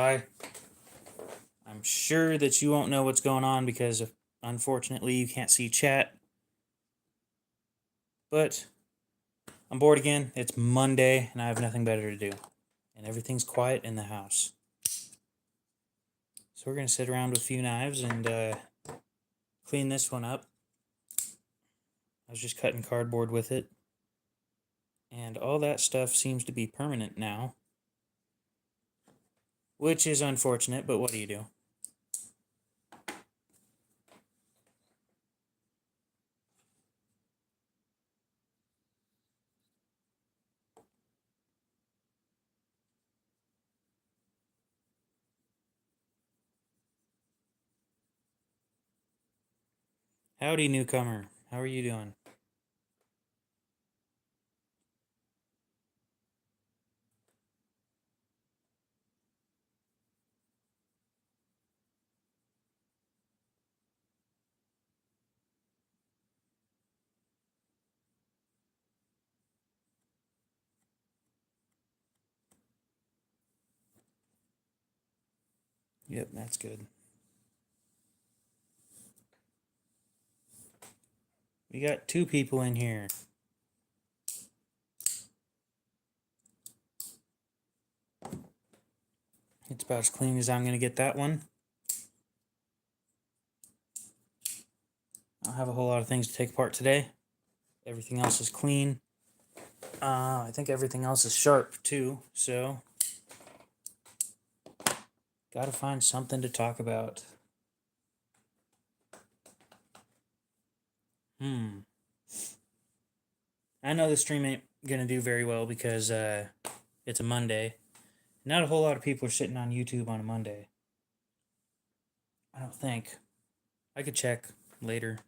Hi. I'm sure that you won't know what's going on because, unfortunately, you can't see chat. But I'm bored again. It's Monday, and I have nothing better to do. And everything's quiet in the house. So we're going to sit around with a few knives and clean this one up. I was just cutting cardboard with it. And all that stuff seems to be permanent now. Which is unfortunate, but what do you do? Howdy, newcomer. How are you doing? Yep, that's good. We got 2 people in here. It's about as clean as I'm going to get that one. I don't have a whole lot of things to take apart today. Everything else is clean. I think everything else is sharp too, so gotta find something to talk about. I know the stream ain't gonna do very well because it's a Monday. Not a whole lot of people are sitting on YouTube on a Monday. I don't think. I could check later.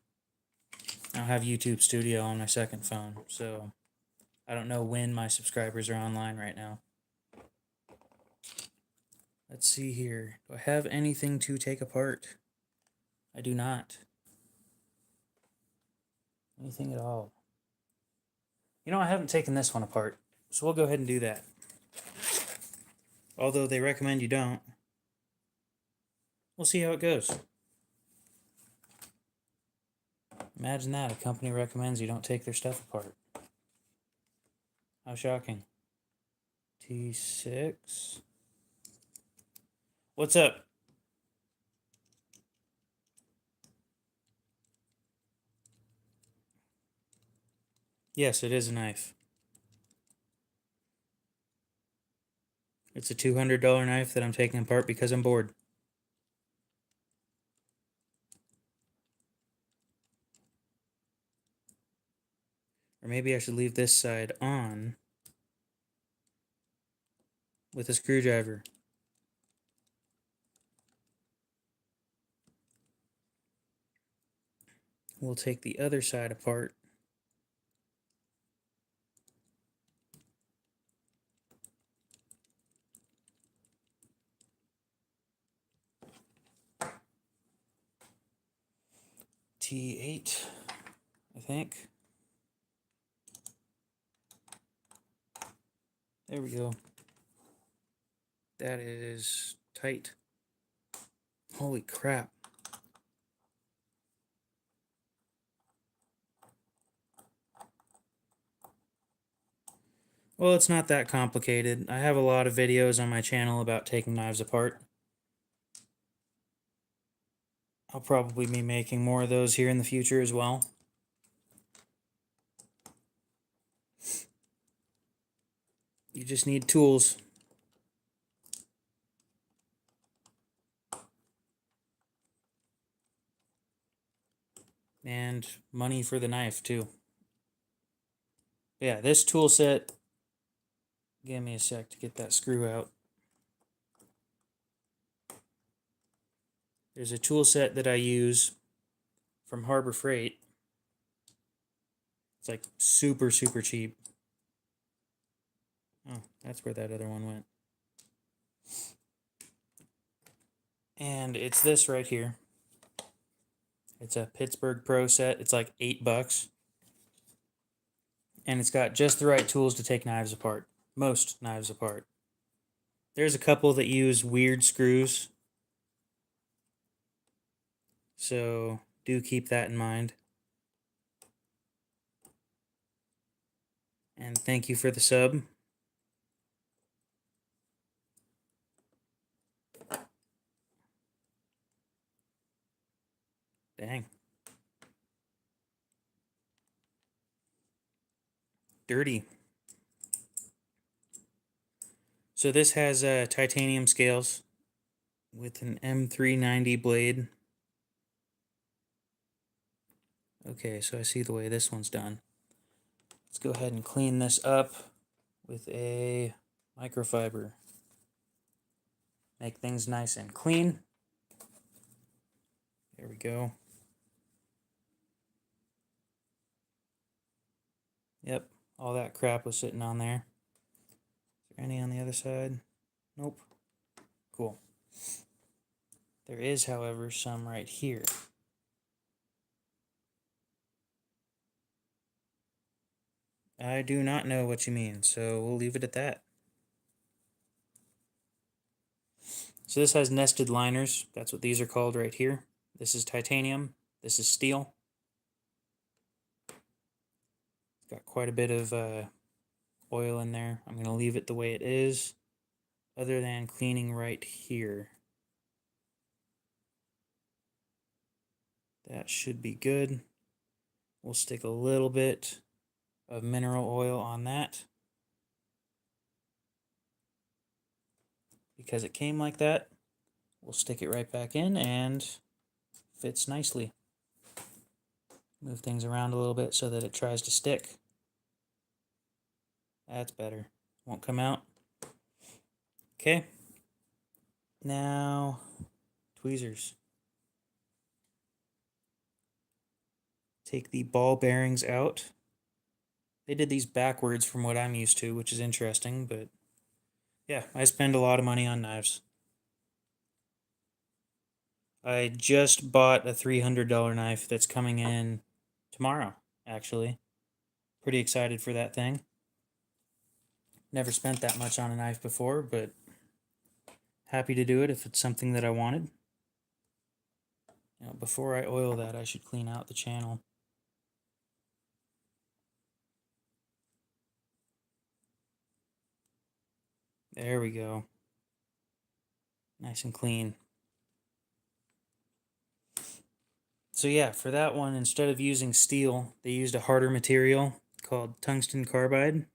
I don't have YouTube Studio on my second phone, so I don't know when my subscribers are online right now. Let's see here. Do I have anything to take apart? I do not. Anything at all. You know, I haven't taken this one apart, so we'll go ahead and do that. Although they recommend you don't. We'll see how it goes. Imagine that, a company recommends you don't take their stuff apart. How shocking. T6. What's up? Yes, it is a knife. It's a $200 knife that I'm taking apart because I'm bored. Or maybe I should leave this side on with a screwdriver. We'll take the other side apart. T8, I think. There we go. That is tight. Holy crap. Well, it's not that complicated. I have a lot of videos on my channel about taking knives apart. I'll probably be making more of those here in the future as well. You just need tools. And money for the knife, too. Yeah, this tool set... Give me a sec to get that screw out. There's a tool set that I use from Harbor Freight. It's like super, super cheap. Oh, that's where that other one went. And it's this right here. It's a Pittsburgh Pro set. It's like $8. And it's got just the right tools to take knives apart. Most knives apart. There's a couple that use weird screws, so do keep that in mind. And thank you for the sub. Dang. Dirty. So this has titanium scales with an M390 blade. Okay, so I see the way this one's done. Let's go ahead and clean this up with a microfiber. Make things nice and clean. There we go. Yep, all that crap was sitting on there. Is there any on the other side? Nope. Cool. There is, however, some right here. I do not know what you mean, so we'll leave it at that. So this has nested liners. That's what these are called right here. This is titanium. This is steel. It's got quite a bit of oil in there. I'm going to leave it the way it is, other than cleaning right here. That should be good. We'll stick a little bit of mineral oil on that. Because it came like that, we'll stick it right back in and fits nicely. Move things around a little bit so that it tries to stick. That's better. Won't come out. Okay. Now, tweezers. Take the ball bearings out. They did these backwards from what I'm used to, which is interesting, but yeah, I spend a lot of money on knives. I just bought a $300 knife that's coming in tomorrow, actually. Pretty excited for that thing. Never spent that much on a knife before, but happy to do it if it's something that I wanted. Now, before I oil that, I should clean out the channel. There we go. Nice and clean. So yeah, for that one, instead of using steel, they used a harder material called tungsten carbide.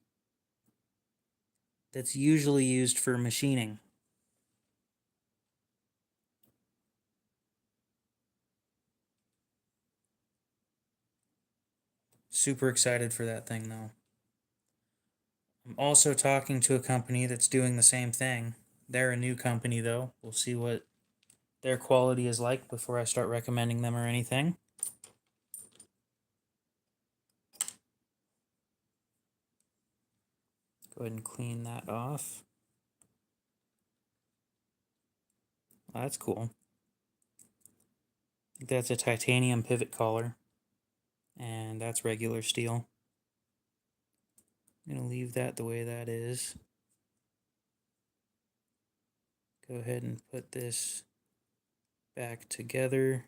That's usually used for machining. Super excited for that thing though. I'm also talking to a company that's doing the same thing. They're a new company though. We'll see what their quality is like before I start recommending them or anything. Go ahead and clean that off. Oh, that's cool. I think that's a titanium pivot collar. And that's regular steel. I'm going to leave that the way that is. Go ahead and put this back together.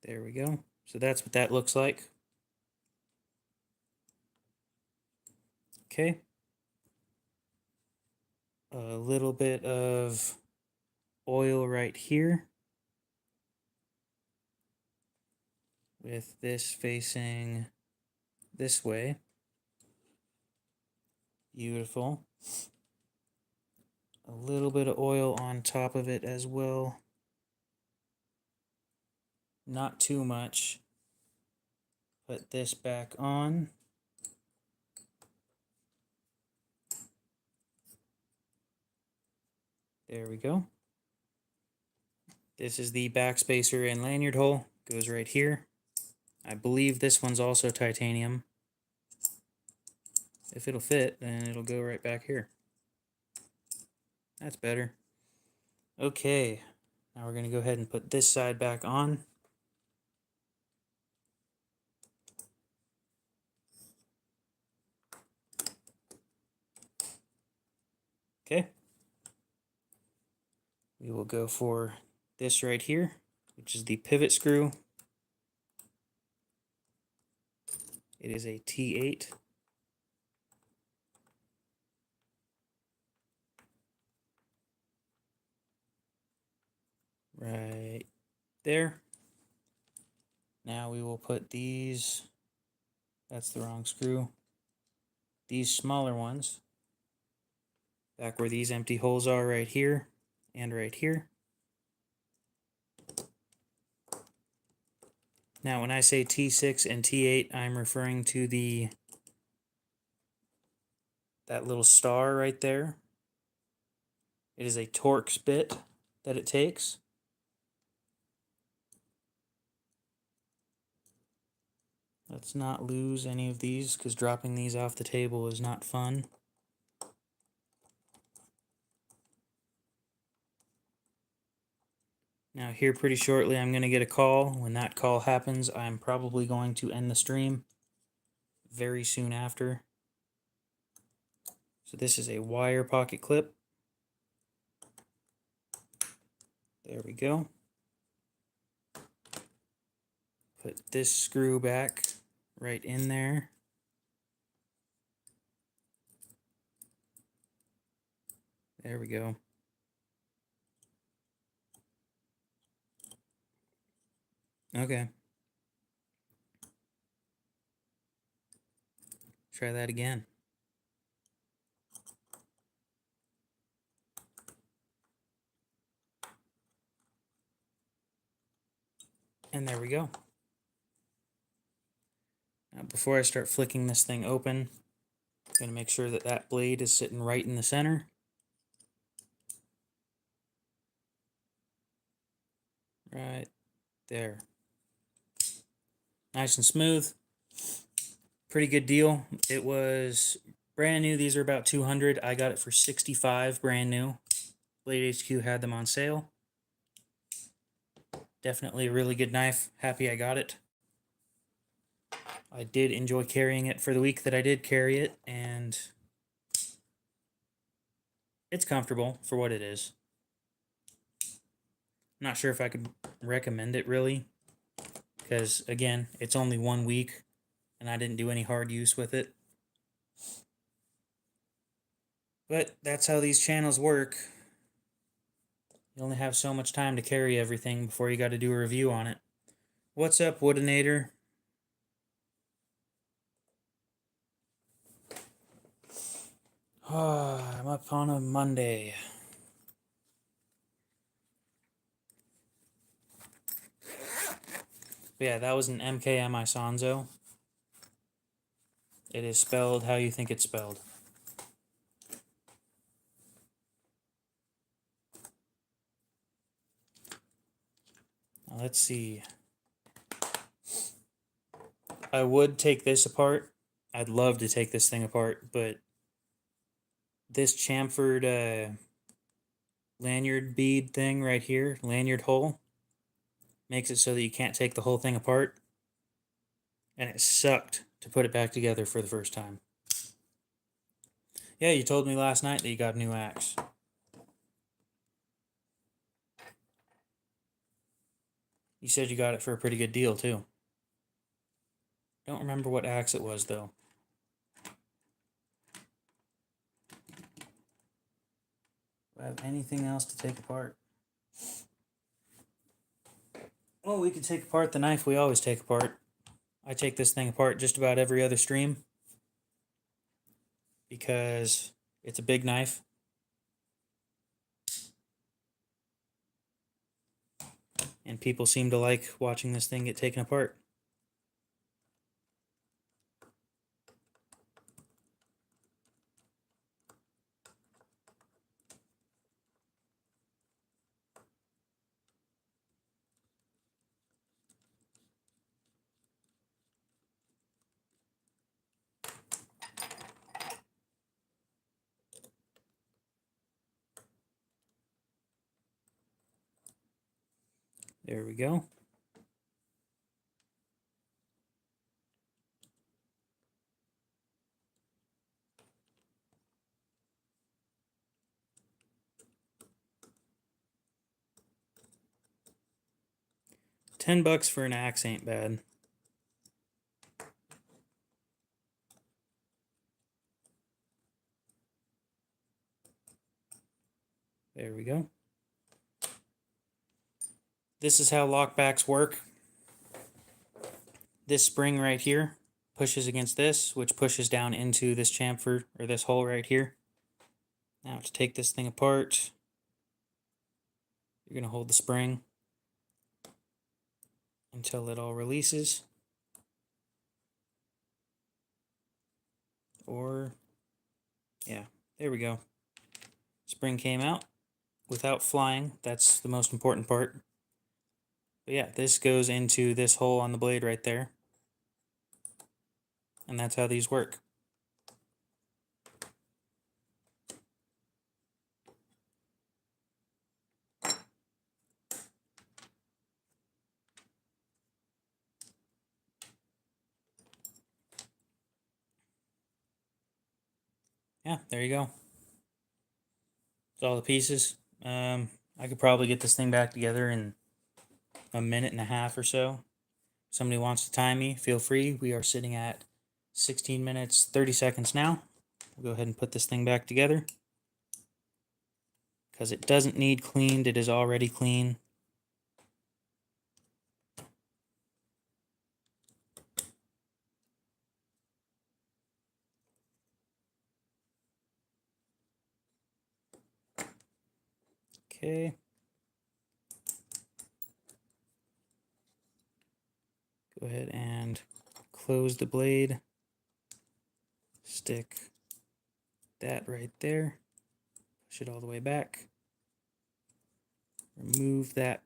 There we go. So that's what that looks like. Okay. A little bit of oil right here, with this facing this way. Beautiful. A little bit of oil on top of it as well. Not too much. Put this back on. There we go. This is the backspacer and lanyard hole. Goes right here. I believe this one's also titanium. If it'll fit, then it'll go right back here. That's better. Okay, now we're going to go ahead and put this side back on. Okay. We will go for this right here, which is the pivot screw. It is a T8. Right there. Now we will put these, that's the wrong screw, these smaller ones back where these empty holes are, right here and right here. Now when I say T6 and T8, I'm referring to that little star right there. It is a Torx bit that it takes. Let's not lose any of these, because dropping these off the table is not fun. Now here pretty shortly I'm going to get a call. When that call happens, I'm probably going to end the stream very soon after. So this is a wire pocket clip. There we go. Put this screw back right in there. There we go. Okay. Try that again. And there we go. Now before I start flicking this thing open, I'm going to make sure that that blade is sitting right in the center. Right there. Nice and smooth. Pretty good deal. It was brand new. These are about 200. I got it for 65 brand new. Blade HQ had them on sale. Definitely a really good knife. Happy I got it. I did enjoy carrying it for the week that I did carry it, and it's comfortable for what it is. I'm not sure if I could recommend it really, because again, it's only 1 week and I didn't do any hard use with it. But that's how these channels work. You only have so much time to carry everything before you got to do a review on it. What's up, Woodinator? I'm up on a Monday. But yeah, that was an MKM Isonzo. It is spelled how you think it's spelled. Now let's see. I would take this apart. I'd love to take this thing apart, but this chamfered lanyard bead thing right here, lanyard hole, makes it so that you can't take the whole thing apart. And it sucked to put it back together for the first time. Yeah, you told me last night that you got a new axe. You said you got it for a pretty good deal, too. Don't remember what axe it was, though. Do I have anything else to take apart? Well, we could take apart the knife we always take apart. I take this thing apart just about every other stream, because it's a big knife. And people seem to like watching this thing get taken apart. There we go. $10 for an axe ain't bad. There we go. This is how lockbacks work. This spring right here pushes against this, which pushes down into this chamfer, or this hole right here. Now to take this thing apart, you're going to hold the spring until it all releases. Or, yeah, there we go. Spring came out without flying. That's the most important part. But yeah, this goes into this hole on the blade right there. And that's how these work. Yeah, there you go. That's all the pieces. I could probably get this thing back together in a minute and a half or so. If somebody wants to time me, feel free. We are sitting at 16 minutes, 30 seconds now. We'll go ahead and put this thing back together. Because it doesn't need cleaned, it is already clean. Okay. Go ahead and close the blade. Stick that right there. Push it all the way back. Remove that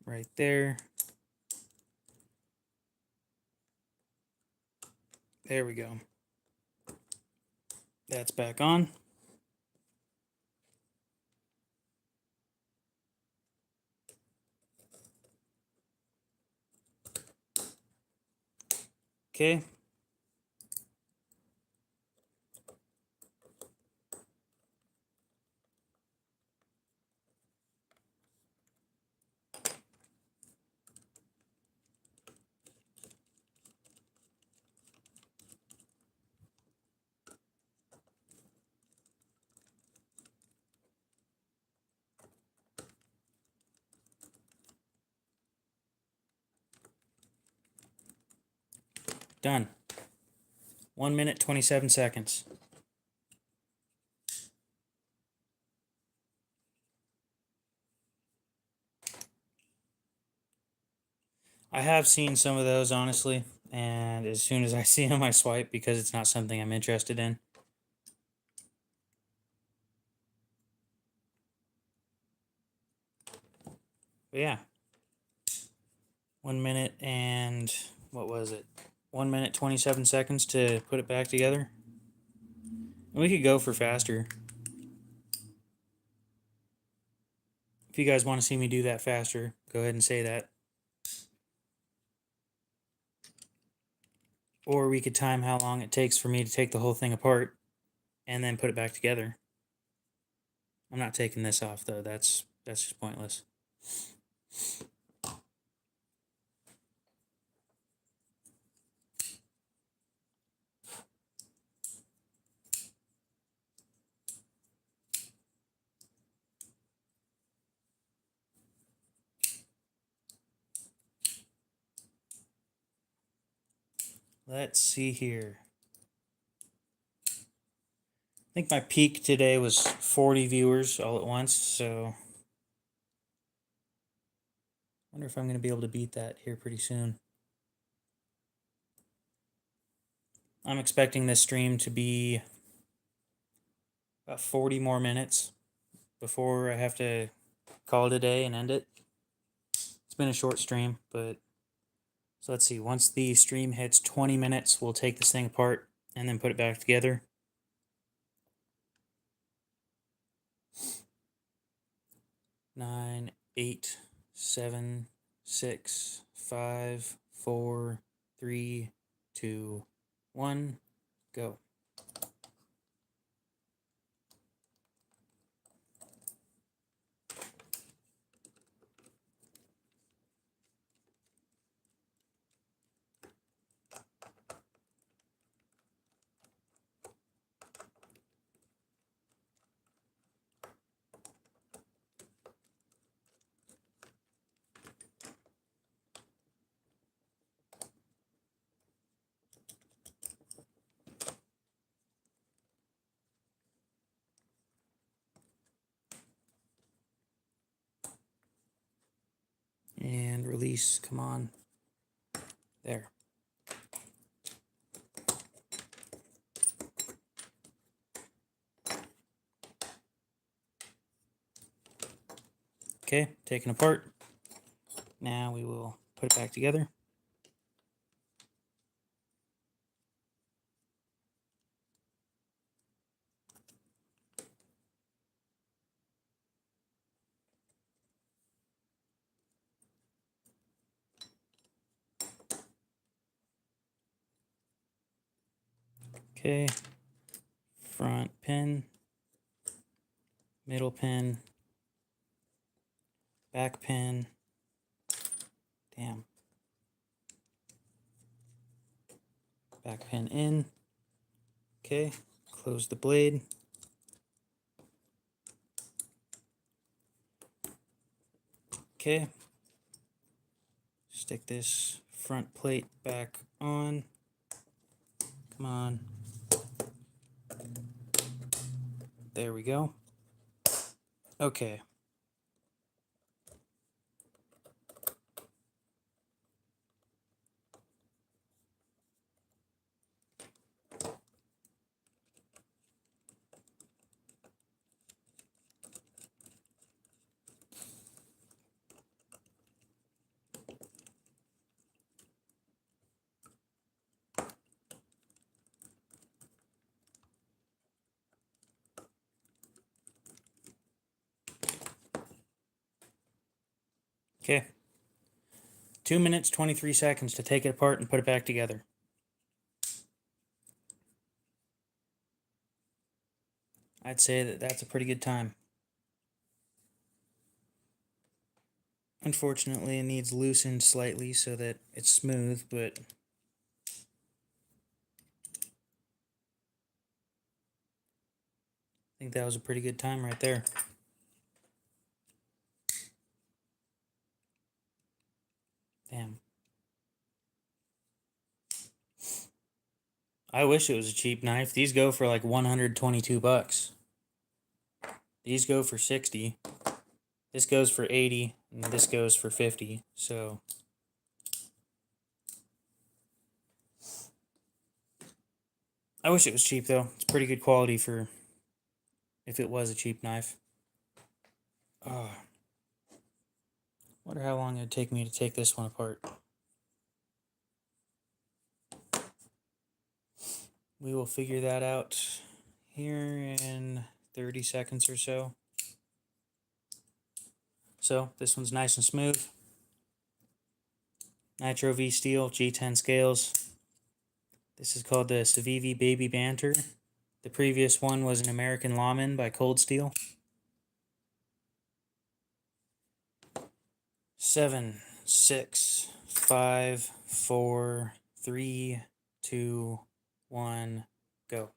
right there. There we go. That's back on. Okay. Done. 1 minute, 27 seconds. I have seen some of those, honestly, and as soon as I see them, I swipe because it's not something I'm interested in. But yeah. 1 minute and, what was it? 1 minute, 27 seconds to put it back together. We could go for faster. If you guys want to see me do that faster, go ahead and say that. Or we could time how long it takes for me to take the whole thing apart and then put it back together. I'm not taking this off though, that's just pointless. Let's see here. I think my peak today was 40 viewers all at once, so I wonder if I'm going to be able to beat that here pretty soon. I'm expecting this stream to be about 40 more minutes before I have to call it a day and end it. It's been a short stream, but so let's see. Once the stream hits 20 minutes, we'll take this thing apart and then put it back together. 9, 8, 7, 6, 5, 4, 3, 2, 1, go. release. Come on. There. Okay, taken apart. Now we will put it back together. Okay, front pin, middle pin, back pin. Damn. Back pin in. Okay, close the blade. Okay, stick this front plate back on. Come on. There we go. Okay. Okay. 2 minutes, 23 seconds to take it apart and put it back together. I'd say that that's a pretty good time. Unfortunately, it needs loosened slightly so that it's smooth, but I think that was a pretty good time right there. Damn. I wish it was a cheap knife. These go for like 122 bucks. These go for 60. This goes for 80, and this goes for 50. So I wish it was cheap though. It's pretty good quality for if it was a cheap knife. Wonder how long it'd take me to take this one apart. We will figure that out here in 30 seconds or so. So this one's nice and smooth. Nitro V steel, G10 scales. This is called the Civivi Baby Banter. The previous one was an American Lawman by Cold Steel. 7, 6, 5, 4, 3, 2, 1, go.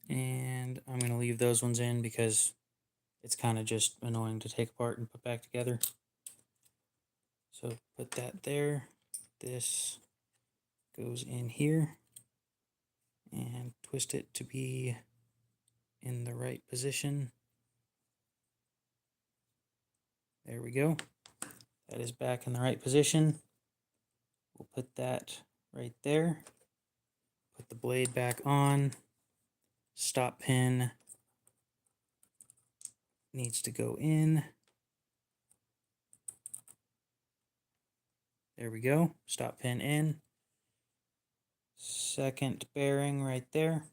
And I'm going to leave those ones in because it's kind of just annoying to take apart and put back together. So put that there. This goes in here. And twist it to be in the right position. There we go. That is back in the right position. We'll put that right there. Put the blade back on. Stop pin needs to go in. There we go. Stop pin in. Second bearing right there.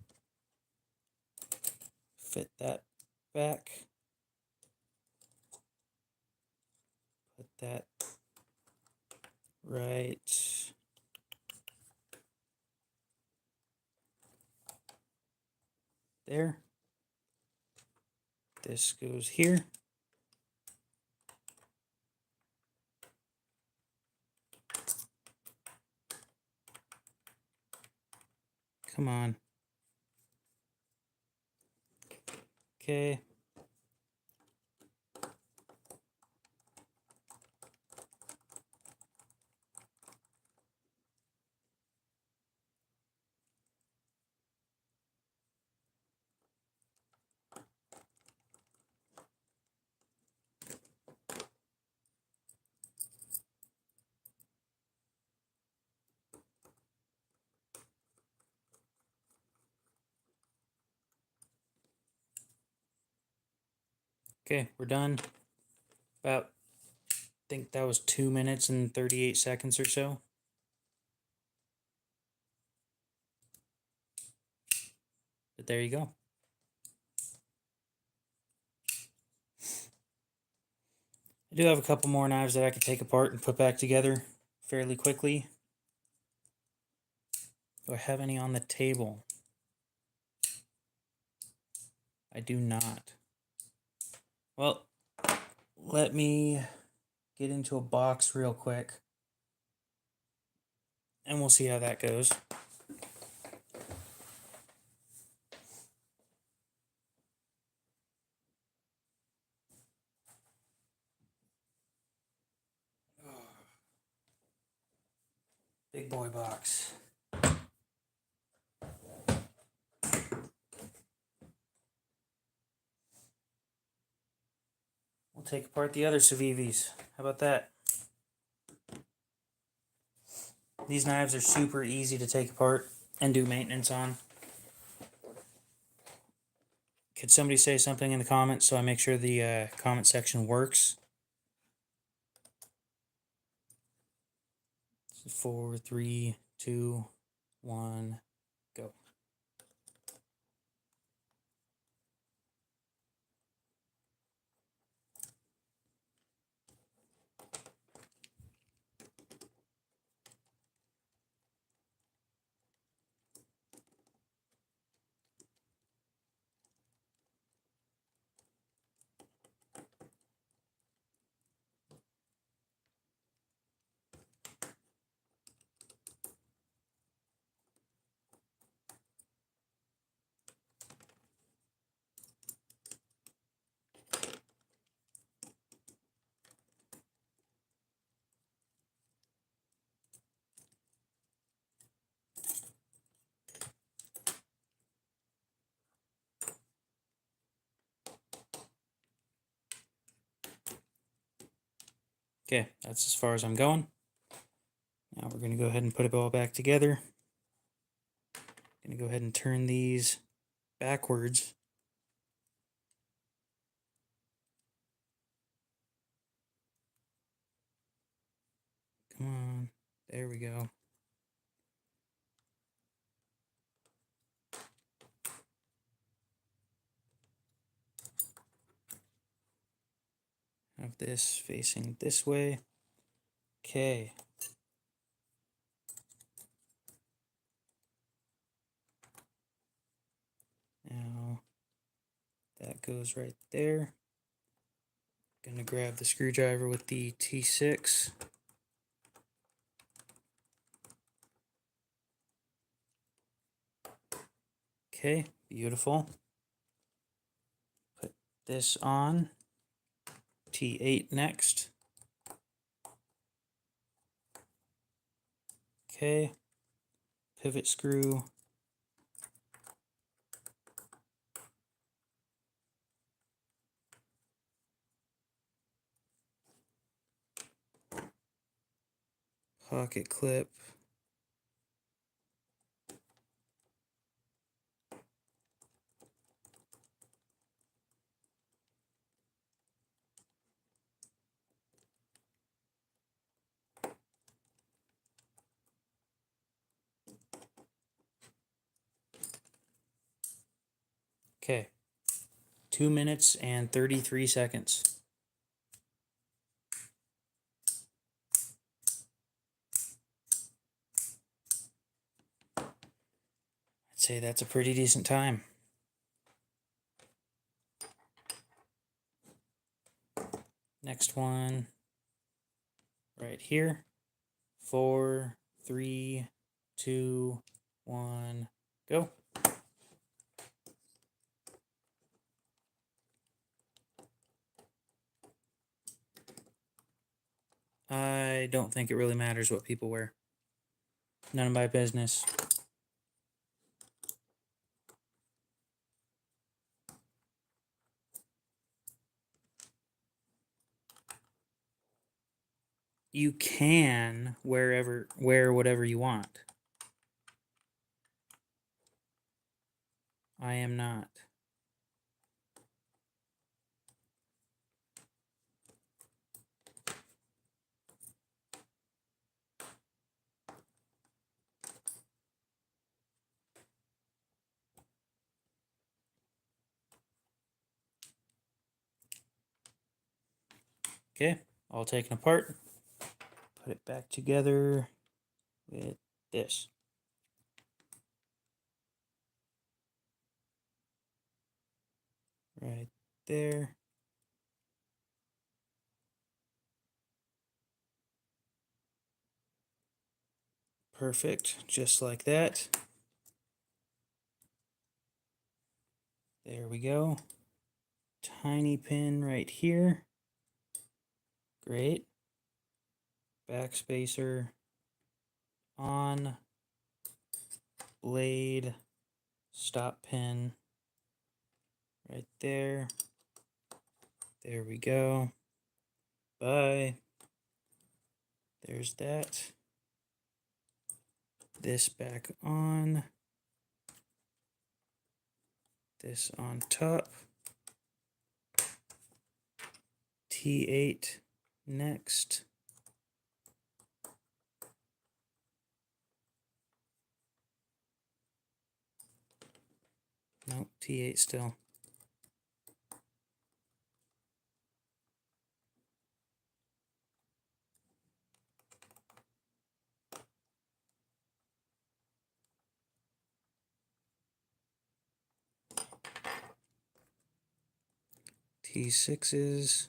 Fit that back. Put that right there. This goes here. Come on. Okay. Okay, we're done. About, I think that was 2 minutes and 38 seconds or so. But there you go. I do have a couple more knives that I could take apart and put back together fairly quickly. Do I have any on the table? I do not. Well, let me get into a box real quick, and we'll see how that goes. Big boy box. We'll take apart the other Civivis. How about that? These knives are super easy to take apart and do maintenance on. Could somebody say something in the comments so I make sure the comment section works? 4, 3, 2, 1, go. Okay, that's as far as I'm going. Now we're going to go ahead and put it all back together. Going to go ahead and turn these backwards. Come on, there we go. Have this facing this way. Okay. Now that goes right there. Gonna grab the screwdriver with the T6. Okay, beautiful. Put this on. T8 next. Okay. Pivot screw. Pocket clip. Okay. 2 minutes and 33 seconds. say that's a pretty decent time. Next one, right here. 4, 3, 2, 1, go. I don't think it really matters what people wear. None of my business. You can wear whatever you want. I am not. Okay, all taken apart. Put it back together with this. Right there. Perfect, just like that. There we go. Tiny pin right here. Great. Backspacer on. Blade. Stop pin. Right there. There we go. Bye. There's that. This back on. This on top. T8 next. Nope, T8 still. T6s.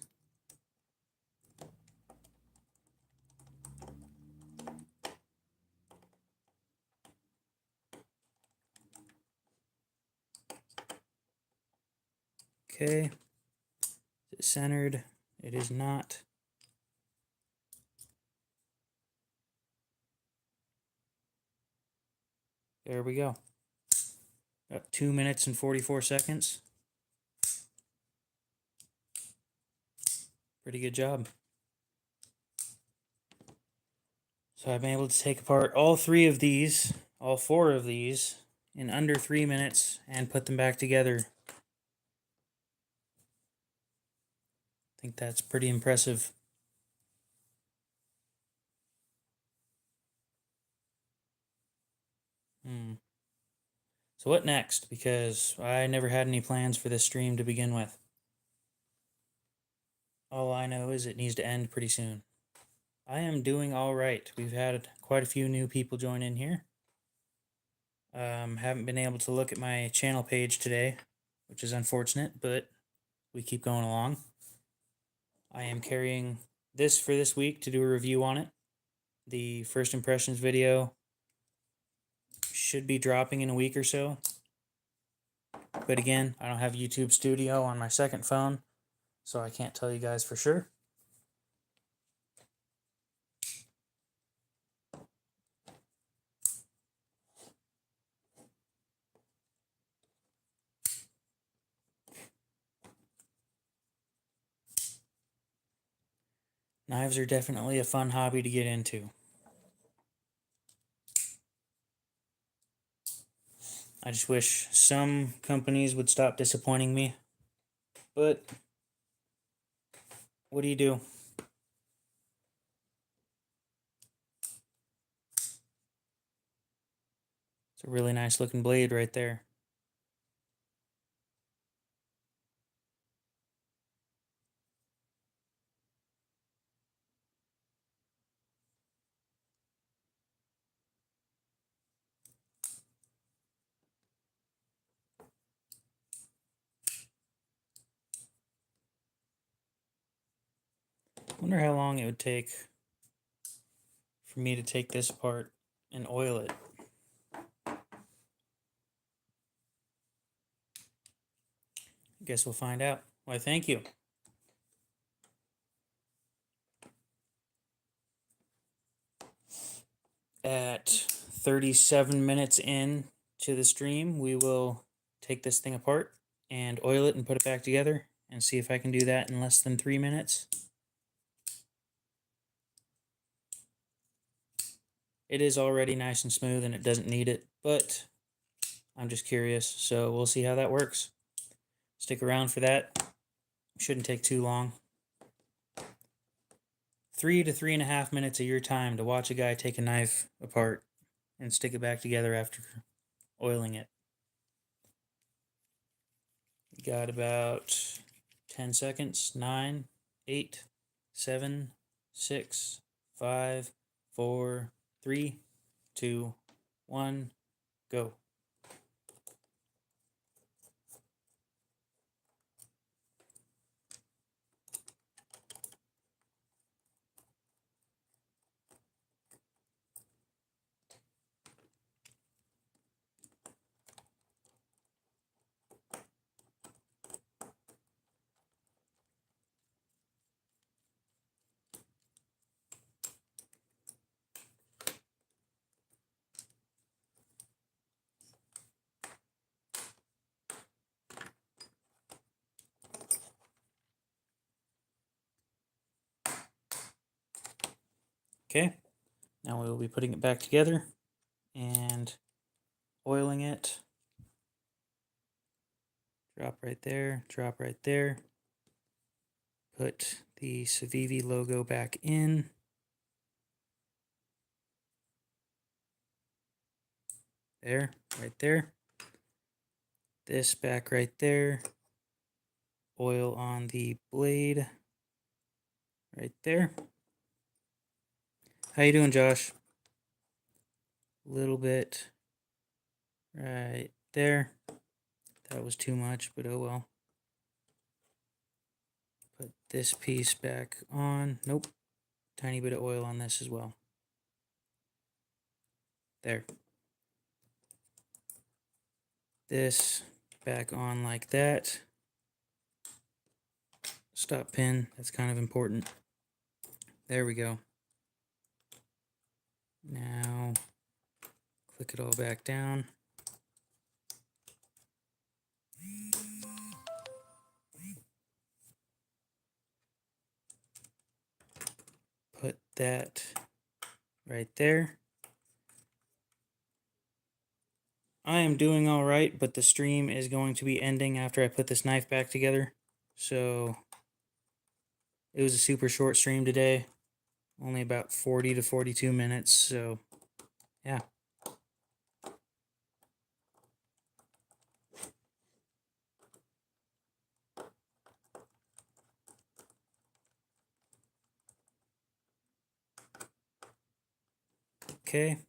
Okay. Is it centered? It is not. There we go. About 2 minutes and 44 seconds. Pretty good job. So I've been able to take apart all 4 of these, in under 3 minutes and put them back together. I think that's pretty impressive. So what next? Because I never had any plans for this stream to begin with. All I know is it needs to end pretty soon. I am doing all right. We've had quite a few new people join in here. Haven't been able to look at my channel page today, which is unfortunate, but we keep going along. I am carrying this for this week to do a review on it. The first impressions video should be dropping in a week or so. But again, I don't have YouTube Studio on my second phone, so I can't tell you guys for sure. Knives are definitely a fun hobby to get into. I just wish some companies would stop disappointing me. But what do you do? It's a really nice looking blade right there. Wonder how long it would take for me to take this apart and oil it. I guess we'll find out. Why, thank you. At 37 minutes in to the stream, we will take this thing apart and oil it and put it back together and see if I can do that in less than 3 minutes. It is already nice and smooth and it doesn't need it, but I'm just curious, so we'll see how that works. Stick around for that. Shouldn't take too long. 3 to 3.5 minutes of your time to watch a guy take a knife apart and stick it back together after oiling it. You got about 10 seconds. 9, 8, 7, 6, 5, 4, 3, 2, 1, go. Okay, now we will be putting it back together and oiling it. Drop right there, drop right there. Put the Civivi logo back in. There, right there. This back right there. Oil on the blade right there. How you doing, Josh? A little bit right there. That was too much, but oh well. Put this piece back on. Nope. Tiny bit of oil on this as well. There. This back on like that. Stop pin. That's kind of important. There we go. Now click it all back down. Put that right there. I am doing all right, but the stream is going to be ending after I put this knife back together. So it was a super short stream today, only about 40 to 42 minutes. So yeah. Okay.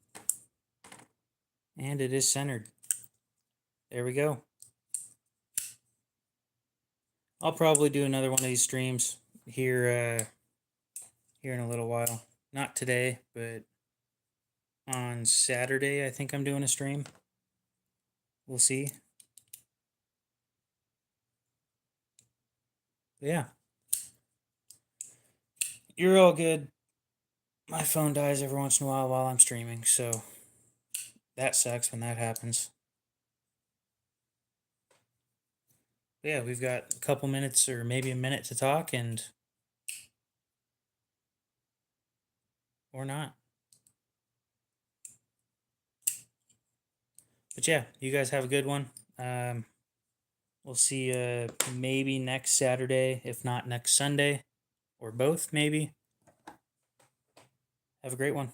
And it is centered. There we go. I'll probably do another one of these streams here in a little while. Not today, but on Saturday I think I'm doing a stream. We'll see. But yeah. You're all good. My phone dies every once in a while I'm streaming, so that sucks when that happens. But yeah, we've got a couple minutes or maybe a minute to talk or not. But yeah, you guys have a good one. We'll see maybe next Saturday, if not next Sunday, or both maybe. Have a great one.